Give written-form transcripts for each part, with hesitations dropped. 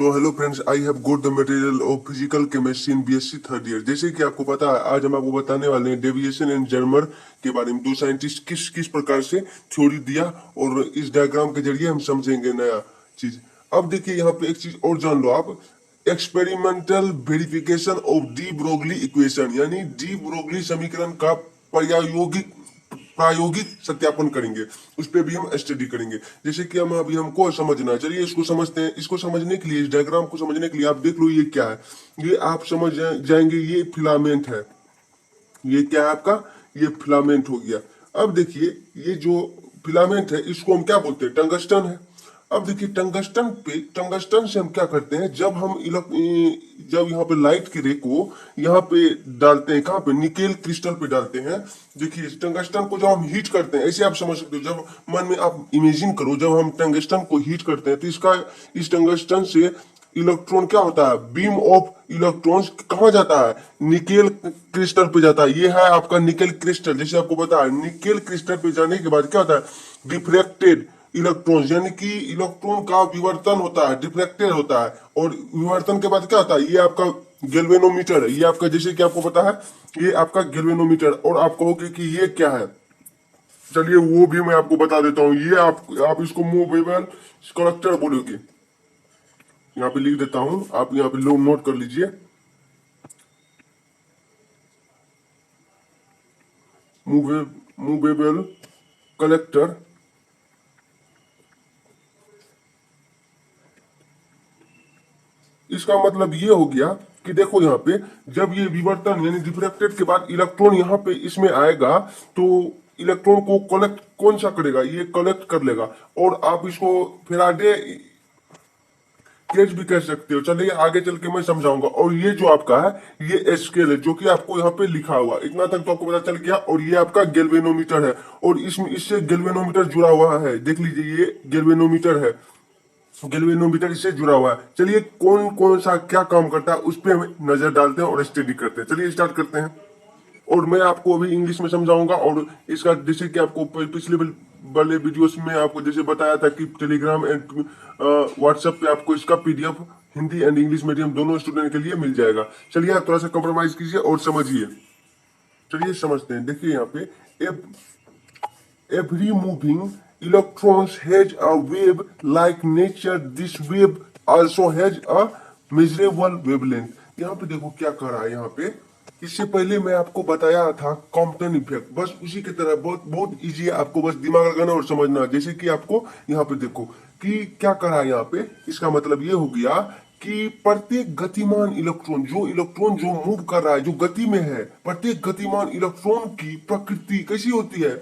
So hello friends, I have got the material of physical chemistry in BSc third year. जैसे कि आपको पता है, आज हम आपको बताने वाले हैं डेविएशन एंड जर्मर के बारे में। दो साइंटिस्ट किस किस प्रकार से थ्योरी दिया और इस डायग्राम के जरिए हम समझेंगे नया चीज। अब देखिए यहाँ पे एक चीज और जान लो आप। Experimental verification of de Broglie equation, यानी डी ब्रोगली समीकरण का प्रायोगिक प्रायोगिक सत्यापन करेंगे। उस पर भी हम स्टडी करेंगे। जैसे कि हम अभी हमको समझना है, चलिए इसको समझते हैं। इसको समझने के लिए, इस डायग्राम को समझने के लिए आप देख लो ये क्या है। ये आप समझ जाएंगे, ये फिलामेंट है। ये क्या है आपका? ये फिलामेंट हो गया। अब देखिए ये जो फिलामेंट है इसको हम क्या बोलते हैं? टंगस्टन है। अब देखिए टंगस्टन से हम क्या करते हैं, जब यहाँ पे लाइट की रे को यहाँ पे डालते हैं, कहाँ पे? निकेल क्रिस्टल पे डालते हैं। देखिए टंगस्टन को जब हम हीट करते हैं, ऐसे आप समझ सकते हो। जब मन में आप इमेजिन करो, जब हम टंगस्टन को हीट करते हैं तो इस टंगस्टन से इलेक्ट्रॉन क्या होता है? बीम ऑफ इलेक्ट्रॉन्स कहाँ जाता है? निकेल क्रिस्टल पे जाता है। ये है आपका निकेल क्रिस्टल। जैसे आपको पता है, निकेल क्रिस्टल पे जाने के बाद क्या होता है? डिफ्रैक्टेड इलेक्ट्रॉन्स, यानी कि इलेक्ट्रॉन का विवर्तन होता है, डिफ्रैक्टेड होता है। और विवर्तन के बाद क्या होता है? ये आपका गैल्वेनोमीटर है। ये आपका, जैसे कि आपको पता है, ये आपका गैल्वेनोमीटर। और आप कहोगे कि ये क्या है? चलिए वो भी मैं आपको बता देता हूँ। ये आप इसको मूवेबल कलेक्टर बोलोगे। यहाँ पे लिख देता हूँ, आप यहाँ पे लो नोट कर लीजिए। Movable collector. इसका मतलब ये हो गया कि देखो यहाँ पे जब ये विवर्तन यानी डिफ्रैक्टेड के बाद इलेक्ट्रॉन यहाँ पे इसमें आएगा, तो इलेक्ट्रॉन को कलेक्ट कौन सा करेगा? ये कलेक्ट कर लेगा। और आप इसको फैराडे केज भी कह सकते हो। चलिए आगे चल के मैं समझाऊंगा। और ये जो आपका है, ये स्केल है, जो कि आपको यहाँ पे लिखा हुआ। इतना तक तो आपको पता चल गया। और ये आपका गैल्वेनोमीटर है, और इसमें इससे गैल्वेनोमीटर जुड़ा हुआ है। देख लीजिए, ये गैल्वेनोमीटर है। गैल्वेनोमीटर इससे जुड़ा हुआ है। चलिए कौन कौन सा क्या काम करता है उस पर हम नजर डालते हैं और स्टडी करते हैं। चलिए स्टार्ट करते हैं। और मैं आपको अभी इंग्लिश में समझाऊंगा। और इसका जैसे कि आपको पिछले वाले वीडियोस में आपको जैसे बताया था कि टेलीग्राम एंड व्हाट्सएप पे आपको इसका PDF Hindi and English medium दोनों स्टूडेंट के लिए मिल जाएगा। चलिए आप थोड़ा सा कॉम्प्रोमाइज कीजिए और समझिए। चलिए समझते हैं। देखिए यहाँ पे, every moving electrons has a wave like nature. This wave also has a measurable wavelength. यहाँ पे देखो क्या कर रहा है। यहाँ पे इससे पहले मैं आपको बताया था कॉम्पटन इफेक्ट, बस उसी की तरह बहुत बहुत इजी है। आपको बस दिमाग लगाना और समझना। जैसे कि आपको यहाँ पे देखो कि क्या कर रहा है यहाँ पे। इसका मतलब ये हो गया कि प्रत्येक गतिमान इलेक्ट्रॉन जो मूव कर रहा है, जो गति में है, प्रत्येक गतिमान इलेक्ट्रॉन की प्रकृति कैसी होती है?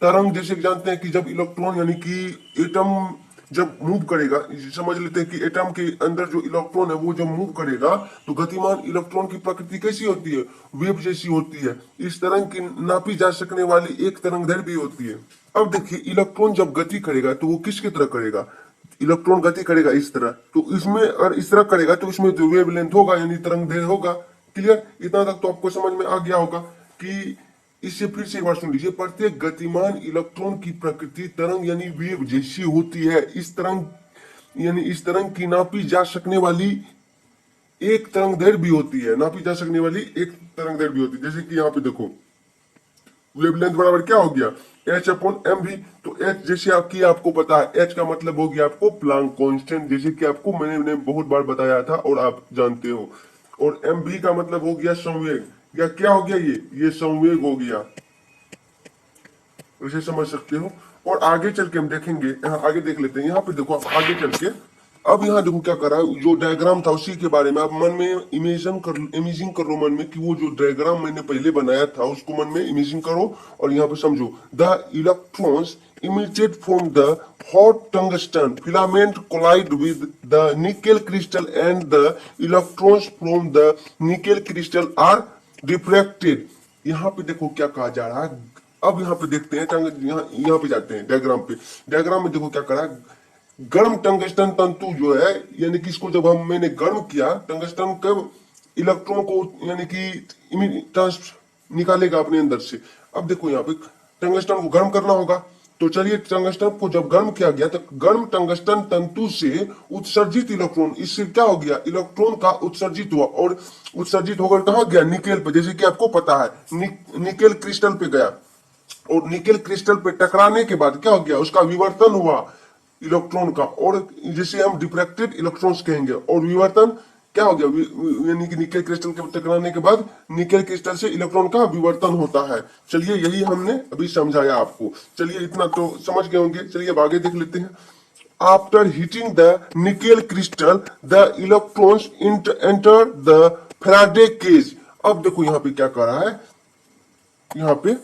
तरंग। जैसे कि जानते हैं कि जब इलेक्ट्रॉन यानी कि एटम जब मूव करेगा, समझ लेते हैं कि एटम के अंदर जो इलेक्ट्रॉन है वो जब मूव करेगा, तो गतिमान इलेक्ट्रॉन की प्रकृति कैसी होती है? वेव जैसी होती है। इस तरंग की नापी जा सकने वाली एक तरंगदैर्घ्य भी होती है। अब देखिए इलेक्ट्रॉन जब गति करेगा तो वो किसकी तरह करेगा? इलेक्ट्रॉन गति करेगा इस तरह, तो इसमें और इस तरह करेगा तो इसमें जो वेवलेंथ होगा यानी तरंगदैर्घ्य होगा। क्लियर? इतना तक तो आपको समझ में आ गया होगा कि इससे फिर से एक बार सुन लीजिए। प्रत्येक गतिमान इलेक्ट्रॉन की प्रकृति तरंग यानी वेव जैसी होती है। इस तरंग की नापी जा सकने वाली एक तरंगदैर्घ्य भी होती है। नापी जा सकने वाली एक तरंगदैर्घ्य भी होती है। जैसे कि यहाँ पे देखो, वेवलेंथ बराबर क्या हो गया? एच अपॉन एम भी। तो एच जैसे आपको पता है, एच का मतलब हो गया आपको प्लांक कांस्टेंट, जैसे कि आपको मैंने बहुत बार बताया था और आप जानते हो। और एम भी का मतलब हो गया संवेग, या क्या हो गया? ये संवेग हो गया। उसे समझ सकते हो। और आगे चल के हम देखेंगे, यहाँ आगे देख लेते हैं। यहाँ पे देखो, आप आगे चल के अब यहाँ देखो क्या कर रहा है। जो डायग्राम था उसी के बारे में आप मन में इमेजिन कर लो मन में, कि वो जो डायग्राम मैंने पहले बनाया था उसको मन में इमेजिन करो। और यहाँ पे समझो, the electrons emitted from the hot tungsten filament collide with the nickel crystal, and the electrons from the nickel crystal are refracted. यहाँ पे देखो क्या कहा जा रहा है। अब यहाँ पे देखते हैं, यहाँ पे जाते हैं डायग्राम पे। डायग्राम में देखो क्या करा है। गर्म टंगस्टन तंतु जो है, यानी कि इसको जब मैंने गर्म किया, टंगस्टन कब इलेक्ट्रॉन को यानी कि ट्रांस निकालेगा अपने अंदर से। अब देखो यहाँ पे टंगस्टन को गर्म करना होगा, तो चलिए, टंगस्टन को जब गर्म किया गया तो गर्म टंगस्टन तंतु से उत्सर्जित इलेक्ट्रॉन, इससे क्या हो गया, इलेक्ट्रॉन का उत्सर्जित हुआ और उत्सर्जित होकर कहा गया, निकेल पे, जैसे कि आपको पता है निकेल क्रिस्टल पे गया और निकेल क्रिस्टल पे टकराने के बाद क्या हो गया, उसका विवर्तन हुआ इलेक्ट्रॉन का, और जिसे हम डिफ्रैक्टेड इलेक्ट्रॉन्स कहेंगे। और विवर्तन क्या हो गया, यानी कि निकेल क्रिस्टल के टकराने के बाद निकेल क्रिस्टल से इलेक्ट्रॉन का विवर्तन होता है। चलिए, यही हमने अभी समझाया आपको। चलिए, इतना तो समझ गए होंगे। चलिए अब आगे देख लेते हैं। After heating the nickel crystal the electrons enter the Faraday cage. अब देखो यहाँ पे क्या कर रहा है, यहाँ पे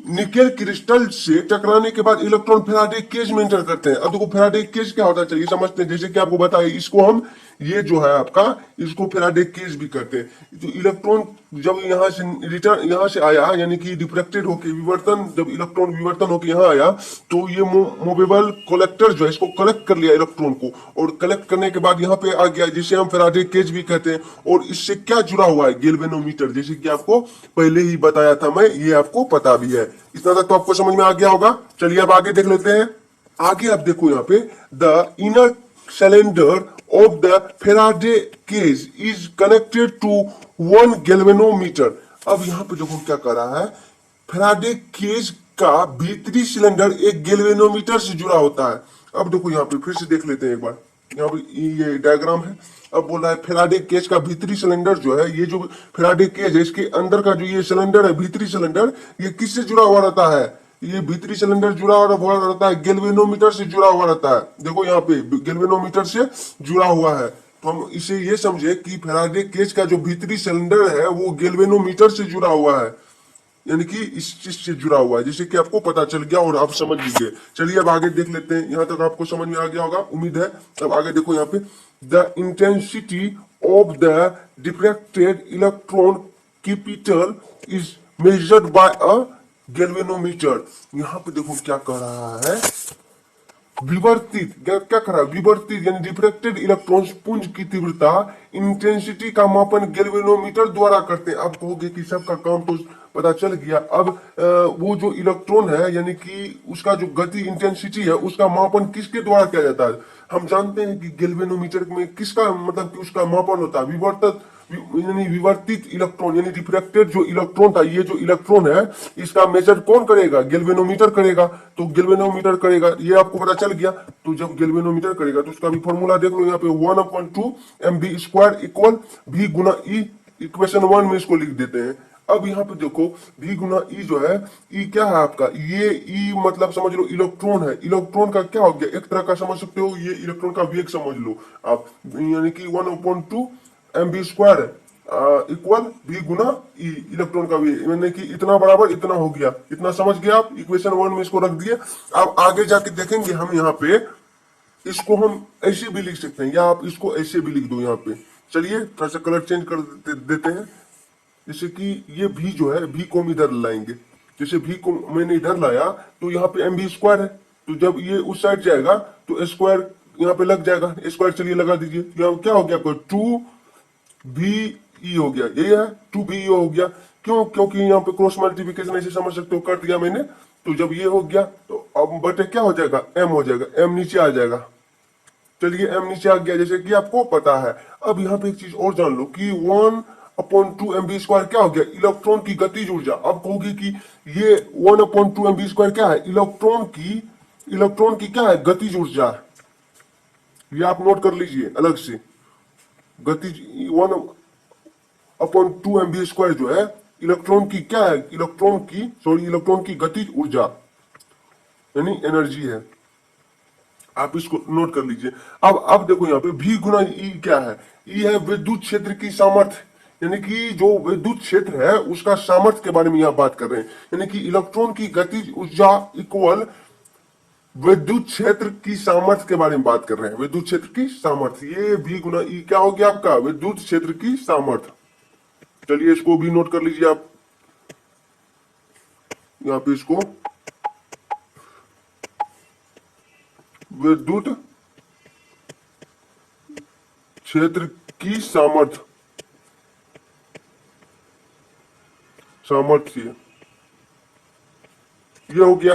निकेल क्रिस्टल से टकराने के बाद इलेक्ट्रॉन फैराडे केज में एंटर करते हैं। अब देखो फैराडे केज क्या होता है, चलिए समझते हैं। जैसे कि आपको बताया, इसको हम, ये जो है आपका, इसको फैराडे केज भी करते हैं। तो इलेक्ट्रॉन जब यहाँ से रिटर्न, यहाँ से आया, यानी कि डिफ्रैक्टेड होके विवर्तन, जब इलेक्ट्रॉन विवर्तन होके यहाँ आया, तो ये मूवेबल कलेक्टर जो है, इसको कलेक्ट कर लिया इलेक्ट्रॉन को, और कलेक्ट करने के बाद यहाँ पे आ गया, जिसे हम फैराडे केज भी कहते हैं। और इससे क्या जुड़ा हुआ है, गैल्वेनोमीटर, जैसे कि आपको पहले ही बताया था मैं, ये आपको पता भी है। इतना तक तो आपको समझ में आ गया होगा। चलिए अब आगे देख लेते हैं। आगे आप देखो यहाँ पे, the inner cylinder of the Faraday cage is connected to one galvanometer। अब यहाँ पे देखो क्या कर रहा है, फैराडे केज का भीतरी सिलेंडर एक गैल्वेनोमीटर से जुड़ा होता है। अब देखो यहाँ पे फिर से देख लेते हैं एक बार, यहाँ पे ये डायग्राम है। अब बोल रहा है फैराडे केज का भीतरी सिलेंडर जो है, ये जो फैराडे केज है, इसके अंदर का जो ये सिलेंडर है, भीतरी सिलेंडर, ये किससे जुड़ा हुआ रहता है, ये भीतरी सिलेंडर जुड़ा हुआ रहता है, गैल्वेनोमीटर से जुड़ा हुआ रहता है। देखो यहाँ पे गैल्वेनोमीटर से जुड़ा हुआ है। तो हम इसे ये समझे कि फैराडे केज का जो भीतरी सिलेंडर है वो गैल्वेनोमीटर से जुड़ा हुआ है, यानी कि इस चीज से जुड़ा हुआ है, जैसे कि आपको पता चल गया और आप समझ लीजिए। चलिए अब आगे देख लेते हैं। यहाँ तक आपको समझ में आ गया होगा, उम्मीद है। अब आगे देखो यहाँ पे, the intensity of the diffracted electron capital is measured by a galvanometer. यहाँ पे देखो क्या कर रहा है, विवर्तित, क्या कर रहा है, विवर्तित यानी डिफ्रैक्टेड इलेक्ट्रॉन्स पुंज की तीव्रता, इंटेंसिटी का मापन गैल्वेनोमीटर द्वारा करते हैं। आप कहोगे कि सबका काम तो पता चल गया। अब वो जो इलेक्ट्रॉन है, यानी कि उसका जो गति, इंटेंसिटी है, उसका मापन किसके द्वारा किया जाता है। हम जानते हैं कि गैल्वेनोमीटर में किसका, मतलब कि उसका मापन होता है, विवर्तित, यानी विवर्तित इलेक्ट्रॉन, यानी डिफ्रैक्टेड जो इलेक्ट्रॉन था, ये जो इलेक्ट्रॉन है, इसका मेजर कौन करेगा, गैल्वेनोमीटर करेगा। तो गैल्वेनोमीटर करेगा, ये आपको पता चल गया। तो जब गैल्वेनोमीटर करेगा तो उसका भी फॉर्मूला देख लो यहाँ पे, 1/2 mv² इक्वल v गुना ई। इक्वेशन 1 में इसको लिख देते हैं। अब यहाँ पे देखो, v गुना ई जो है, ई क्या है आपका, ये ई मतलब समझ लो इलेक्ट्रॉन है। इलेक्ट्रॉन का क्या हो गया, एक तरह का समझ सकते हो, ये इलेक्ट्रॉन का वेग समझ लो आप, यानी कि 1/2 mv² इक्वल v गुना ई, इलेक्ट्रॉन का वेग, यानी कि इतना बराबर इतना हो गया। इतना समझ गया आप, इक्वेशन 1 में इसको रख दिए। अब आगे जाके देखेंगे हम, यहाँ पे इसको हम ऐसे भी लिख सकते हैं, या आप इसको ऐसे भी लिख दो यहाँ पे। चलिए थोड़ा सा कलर चेंज कर देते हैं। जैसे कि ये भी जो है, भी को हम इधर लाएंगे, जैसे भी को मैंने इधर लाया, तो यहाँ पे mv² है, तो जब ये उस साइड जाएगा तो स्क्वायर यहाँ पे लग जाएगा, स्क्वायर चलिए लगा दीजिए। यहाँ क्या हो गया आपको, 2ve हो गया, यही है 2ve हो गया। क्यों, क्योंकि यहाँ पे क्रॉस मल्टीप्लिकेशन ऐसे समझ सकते हो, कर दिया मैंने। तो जब ये हो गया तो अब बटे क्या हो जाएगा, m हो जाएगा, m नीचे आ जाएगा। चलिए m नीचे आ गया, जैसे कि आपको पता है। अब यहाँ पे एक चीज और जान लो कि 1/2 mv² क्या हो गया, इलेक्ट्रॉन की गतिज ऊर्जा। अब कहोगे कि ये 1/2 mv² क्या है, इलेक्ट्रॉन की क्या है, गतिज ऊर्जा। ये आप नोट कर लीजिए अलग से, गतिज 1/2 mv² जो है, इलेक्ट्रॉन की क्या है, इलेक्ट्रॉन की गतिज ऊर्जा, यानी एनर्जी है। आप इसको नोट कर लीजिए। अब देखो यहाँ पे v गुना ई क्या है, ई है विद्युत क्षेत्र की सामर्थ्य, यानी कि जो विद्युत क्षेत्र है उसका सामर्थ्य के बारे में यहाँ बात कर रहे हैं। यानी कि इलेक्ट्रॉन की गतिज ऊर्जा इक्वल विद्युत क्षेत्र की सामर्थ्य के बारे में बात कर रहे हैं, विद्युत क्षेत्र की सामर्थ्य। ये v गुना ई क्या हो गया आपका, विद्युत क्षेत्र की सामर्थ्य। चलिए इसको भी नोट कर लीजिए आप, यहाँ पे इसको विद्युत क्षेत्र की सामर्थ्य ये हो गया।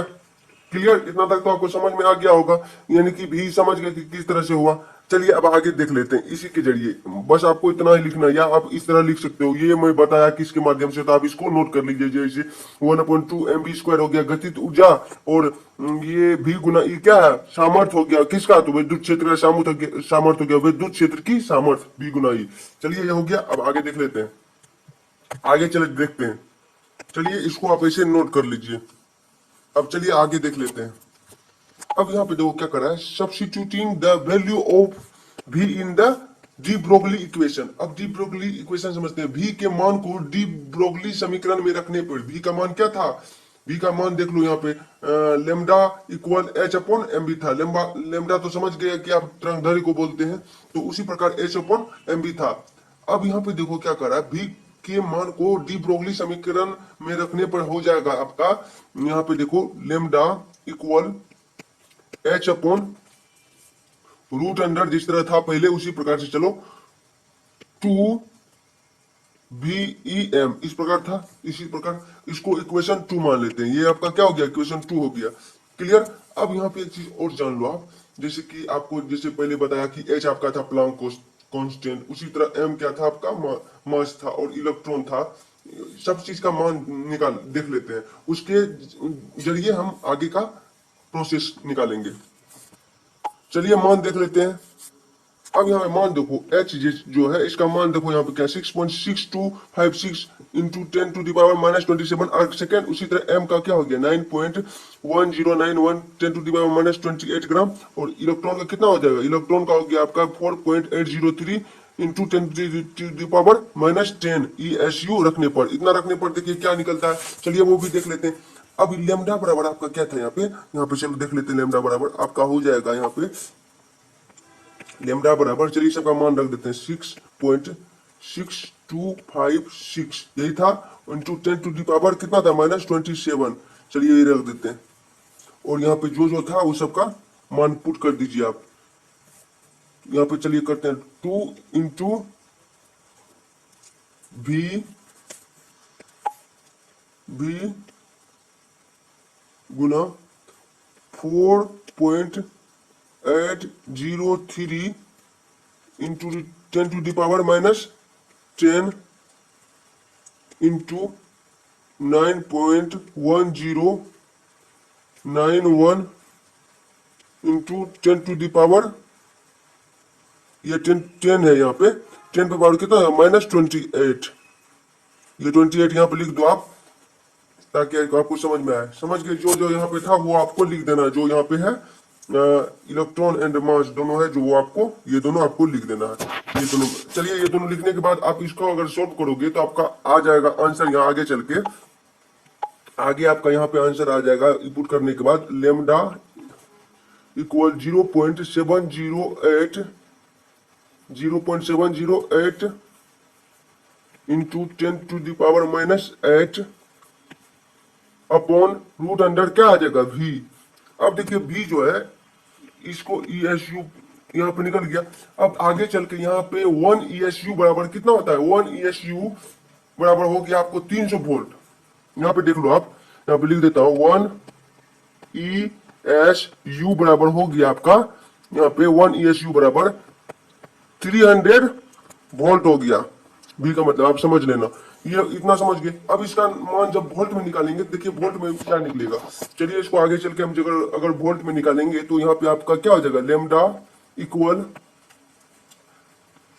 क्लियर? इतना तक तो आपको समझ में आ गया होगा, यानी कि भी समझ गए कि किस तरह से हुआ। चलिए अब आगे देख लेते हैं इसी के जरिए। बस आपको इतना ही लिखना है, या आप इस तरह लिख सकते हो, ये मैं बताया किसके माध्यम से, तो आप इसको नोट कर लीजिए। जैसे 1/2 mv² हो गया गतिज ऊर्जा, और ये भी गुना ये क्या है, सामर्थ्य हो गया किसका, तो विद्युत क्षेत्र का सामर्थ्य हो गया, विद्युत क्षेत्र की सामर्थ्य भी गुना ई। चलिए ये हो गया। अब आगे देख लेते हैं, आगे चले देखते हैं। चलिए इसको आप ऐसे नोट कर लीजिए। अब चलिए आगे देख लेते हैं। अब यहाँ पे देखो क्या कर रहा है, substituting the value of v in the de Broglie equation. अब डी ब्रोगली इक्वेशन समझते हैं, v के मान को डी ब्रोगली समीकरण में रखने पर v का मान क्या था, v का मान देख लो यहाँ पे लेमडा इक्वल h/mv था। लेमडा तो समझ गए कि आप तरंगदैर्घ्य को बोलते हैं, तो उसी प्रकार h/mv था। अब यहाँ पे देखो क्या कर रहा है, v के मान को डी ब्रोगली समीकरण में रखने पर हो जाएगा आपका, यहाँ पे देखो लेमडा इक्वल h/√अंडर, जिस तरह था पहले उसी प्रकार से चलो 2VEM इस प्रकार था, इसी प्रकार इसको इक्वेशन 2 मान लेते हैं। ये आपका क्या हो गया, इक्वेशन 2 हो गया। क्लियर? अब यहाँ पे एक चीज और जान लो आप, जैसे कि आपको जैसे पहले बताया कि H आपका था प्लांक कांस्टेंट, उसी तरह M क्या था आपका मास था, और इलेक्ट्रॉन था। सब चीज का मान निकाल देख लेते हैं, उसके जरिए हम आगे का प्रोसेस निकालेंगे। चलिए मान देख लेते हैं। अब यहाँ पे मान देखो h जो है इसका मान देखो यहाँ पे क्या 6.6256 इंटू 10⁻⁻27 अर्ग सेकेंड। उसी तरह m का क्या हो गया 9.1091 10⁻⁻28 ग्राम, और इलेक्ट्रॉन का कितना हो जाएगा, इलेक्ट्रॉन का हो गया आपका 4.803 इंटू 10⁻10 ESU रखने पर, इतना रखने पर देखिए क्या निकलता है। चलिए वो भी देख लेते हैं। अब लेमडा बराबर आपका क्या था यहाँ पे चलो देख लेते हैं। लेमडा बराबर आपका हो जाएगा यहाँ पे, लेमडा बराबर चलिए सबका मान रख देते हैं 6.6256 यही था, इंटू 10⁻⁻ कितना था -27। चलिए ये रख देते हैं, और यहाँ पे जो था वो सबका मान पुट कर दीजिए आप। यहाँ पे चलिए करते हैं 2 इंटू v गुना 4.803 इंटू 10⁻⁻10 इंटू 9.1091 इंटू 10⁻, ये 10 है यहाँ पे, 10 पे पावर कितना है -28। ये 28 यहाँ पे लिख दो आप, ताकि आपको समझ में आए। समझ गए? जो यहाँ पे था वो आपको लिख देना, जो यहाँ पे है इलेक्ट्रॉन एंड मास दोनों है जो, वो आपको ये दोनों आपको लिख देना है, ये दोनों। चलिए ये दोनों लिखने के बाद आप इसको अगर सॉल्व करोगे तो आपका आ जाएगा आंसर। यहाँ आगे चल के आगे आपका यहाँ पे आंसर आ जाएगा इनपुट करने के बाद, lambda equal 0.708 into 10⁻⁻8 upon root under क्या आ जाएगा v। अब देखिए v जो है इसको ESU यहाँ पे निकल गया। अब आगे चल के यहाँ पे 1 ESU बराबर कितना होता है, 1 ESU बराबर हो गया आपको 300 वोल्ट। यहाँ पे देख लो आप, यहाँ पे लिख देता हूँ 1 ESU बराबर हो गया आपका, यहाँ पे 1 ESU बराबर 300 वोल्ट हो गया। v का मतलब आप समझ लेना, ये इतना समझ गए। अब इसका मान जब वोल्ट में निकालेंगे, देखिए वोल्ट में क्या निकलेगा। चलिए इसको आगे चल के हम अगर वोल्ट में निकालेंगे तो यहाँ पे आपका क्या हो जाएगा, lambda equal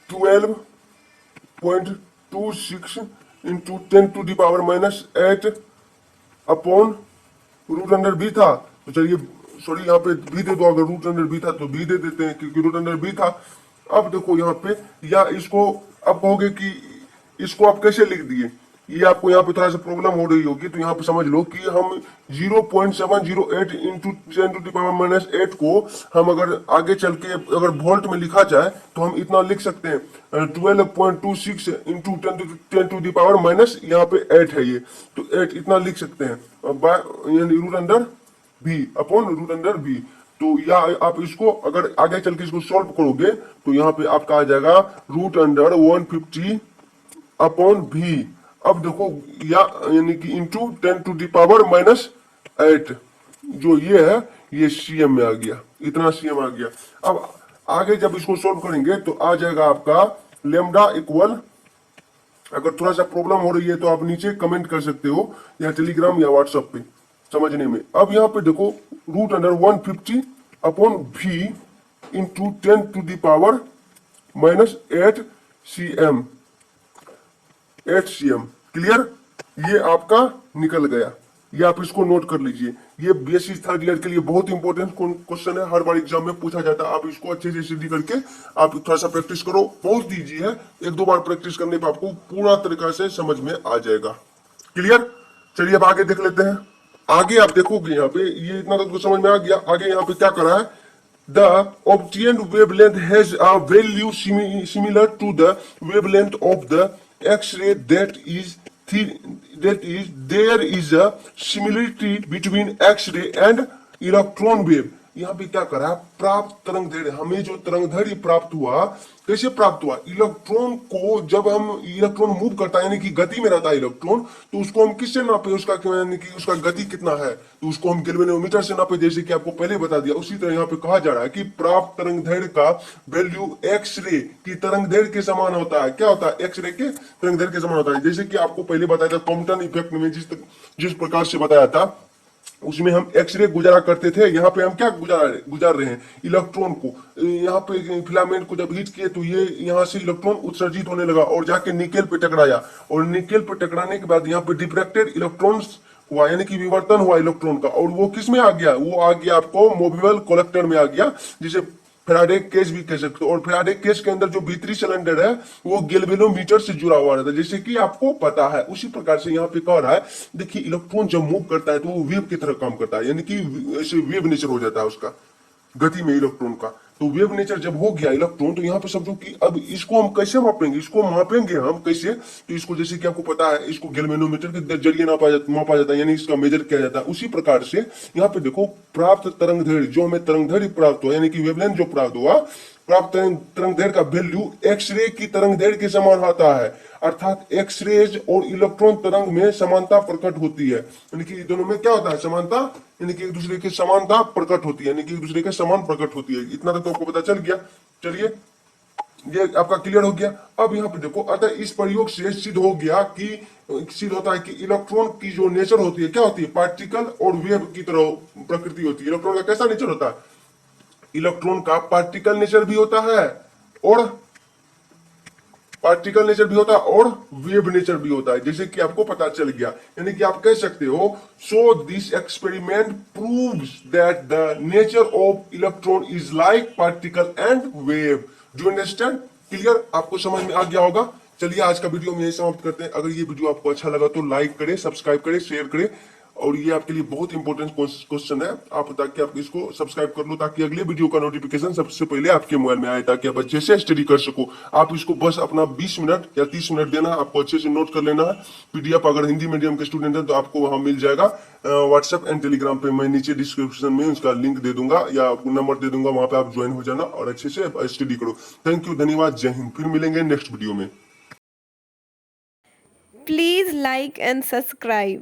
12.26 into 10⁻⁻8 upon root under B था। तो चलिए सॉरी यहाँ पे बी दे दो, अगर रूट अंडर बी था तो बी दे देते हैं क्योंकि रूट अंडर बी था। अब देखो यहाँ पे, या इसको अब कहोगे कि इसको आप कैसे लिख दिए, ये आपको यहाँ पे थोड़ा सा प्रॉब्लम हो रही होगी, तो यहाँ पे समझ लो कि हम 0.708 इंटू 10⁻⁻8 को हम अगर आगे चल के अगर वोल्ट में लिखा जाए तो हम इतना लिख सकते हैं 12.26 इंटू 10⁻⁻, यहाँ पे 8 है ये, तो 8 इतना लिख सकते हैं रूट अंडर भी अपॉन रूट अंडर भी। तो या आप इसको अगर आगे चल के इसको सॉल्व करोगे तो यहाँ पे आपका आ जाएगा रूट अंडर 150 अपॉन भी। अब देखो या यानी कि इंटू 10⁻⁻8 जो ये है ये सीएम में आ गया, इतना सीएम आ गया। अब आगे जब इसको सोल्व करेंगे तो आ जाएगा आपका लेमडा इक्वल, अगर थोड़ा सा प्रॉब्लम हो रही है तो आप नीचे कमेंट कर सकते हो या टेलीग्राम या व्हाट्सएप पे समझने में। अब यहाँ पे देखो root under 150 upon v into 10 to the power minus 8 cm clear, ये आपका निकल गया। ये आप इसको नोट कर लीजिए, ये बीएससी थर्ड ईयर के लिए बहुत इंपॉर्टेंट क्वेश्चन है, हर बार एग्जाम में पूछा जाता है। आप इसको अच्छे से स्टडी करके आप थोड़ा सा प्रैक्टिस करो, बहुत ईजी है, एक दो बार प्रैक्टिस करने पर आपको पूरा तरीका से समझ में आ जाएगा। क्लियर, चलिए अब आगे देख लेते हैं। आगे आप देखोगे यहाँ पे ये इतना तो समझ में आ गया। आगे यहाँ पे क्या करा है, the obtained wavelength has a value similar to the wavelength of the X-ray that is there is a similarity between X-ray and electron wave। यहाँ पे क्या करा, प्राप्त तरंग दैर्ध्य, हमें जो तरंग दैर्ध्य प्राप्त हुआ, कैसे प्राप्त हुआ, इलेक्ट्रॉन को जब हम इलेक्ट्रॉन मूव करता है यानी कि गति में रहता है इलेक्ट्रॉन, तो उसको हम किससे नापे, उसका यानी कि उसका गति कितना है, तो उसको हम गैल्वेनोमीटर से नापे, जैसे कि आपको पहले बता दिया। उसी तरह यहाँ पे कहा जा रहा है कि प्राप्त तरंग दैर्ध्य का वैल्यू एक्सरे की तरंग दैर्ध्य के समान होता है। क्या होता है, एक्सरे के तरंग दैर्ध्य के समान होता है। जैसे कि आपको पहले बताया था कॉम्पटन इफेक्ट में जिस प्रकार से बताया था, उसमें हम एक्सरे गुजारा करते थे, यहाँ पे हम क्या गुजार रहे हैं, इलेक्ट्रॉन को। यहाँ पे फिलामेंट को जब हीट किए तो ये यहाँ से इलेक्ट्रॉन उत्सर्जित होने लगा और जाके निकेल पे टकराया, और निकेल पे टकराने के बाद यहाँ पे डिफ्रैक्टेड इलेक्ट्रॉन्स हुआ, यानी कि विवर्तन हुआ इलेक्ट्रॉन का, और वो किस में आ गया, वो आ गया आपको मोबियल कलेक्टर में आ गया, जिसे फेराडे केज भी कह सकते हो। और फेराडे केज के अंदर जो भीतरी सिलेंडर है वो गैल्वेनोमीटर से जुड़ा हुआ रहता है, जैसे कि आपको पता है। उसी प्रकार से यहाँ पे कह रहा है, देखिए इलेक्ट्रॉन जब मूव करता है तो वो वेव की तरह काम करता है, यानी कि ऐसे वेव नेचर हो जाता है उसका गति में इलेक्ट्रॉन का। तो वेव नेचर जब हो गया इलेक्ट्रॉन, तो यहाँ पे समझो कि अब इसको हम कैसे मापेंगे, इसको मापेंगे हम कैसे, तो इसको जैसे कि आपको पता है इसको गैल्वेनोमीटर के जरिए मापा जाता है, यानी इसका मेजर किया जाता है। उसी प्रकार से यहाँ पे देखो प्राप्त तरंग दैर्ध्य, जो हमें तरंग दैर्ध्य प्राप्त हुआ, यानी कि वेवलेंथ जो प्राप्त हुआ, प्राप्त तरंग दैर्ध्य का वैल्यू एक्सरे की तरंग दैर्ध्य के समान होता है, अर्थात एक्सरेज और इलेक्ट्रॉन तरंग में समानता प्रकट होती है, यानी कि दोनों में क्या होता है, समानता, यानी कि एक दूसरे की समानता प्रकट होती है, यानी कि एक दूसरे के समान प्रकट होती है। इतना तो आपको पता चल गया। चलिए ये आपका क्लियर हो गया। अब यहाँ पे देखो, अतः इस प्रयोग से सिद्ध हो गया कि सिद्ध होता है कि इलेक्ट्रॉन की जो नेचर होती है क्या होती है, पार्टिकल और वेव की तरह प्रकृति होती है। इलेक्ट्रॉन का कैसा नेचर होता है, इलेक्ट्रॉन का पार्टिकल नेचर भी होता है और पार्टिकल नेचर भी होता है और वेव नेचर भी होता है, जैसे कि आपको पता चल गया। यानी कि आप कह सकते हो, so this experiment proves that the nature of electron is like particle and wave. Do understand, clear, आपको समझ में आ गया होगा। चलिए आज का वीडियो में यही समाप्त करते हैं। अगर ये वीडियो आपको अच्छा लगा तो लाइक करें, सब्सक्राइब करें, शेयर करें, और ये आपके लिए बहुत इंपॉर्टेंट क्वेश्चन है, आप ताकि आप इसको सब्सक्राइब कर लो, ताकि अगले वीडियो का नोटिफिकेशन सबसे पहले आपके मोबाइल में आए, ताकि आप अच्छे से स्टडी कर सको। आप इसको बस अपना 20 मिनट या 30 मिनट देना, आपको अच्छे से नोट कर लेना है। पीडीएफ अगर हिंदी मीडियम के स्टूडेंट है तो आपको वहां मिल जाएगा व्हाट्सएप एंड टेलीग्राम पे। मैं नीचे डिस्क्रिप्शन में उसका लिंक दे दूंगा या नंबर दे दूंगा, वहां पे आप ज्वाइन हो जाना और अच्छे से स्टडी करो। थैंक यू, धन्यवाद, जय हिंद। फिर मिलेंगे नेक्स्ट वीडियो में। Please like and subscribe.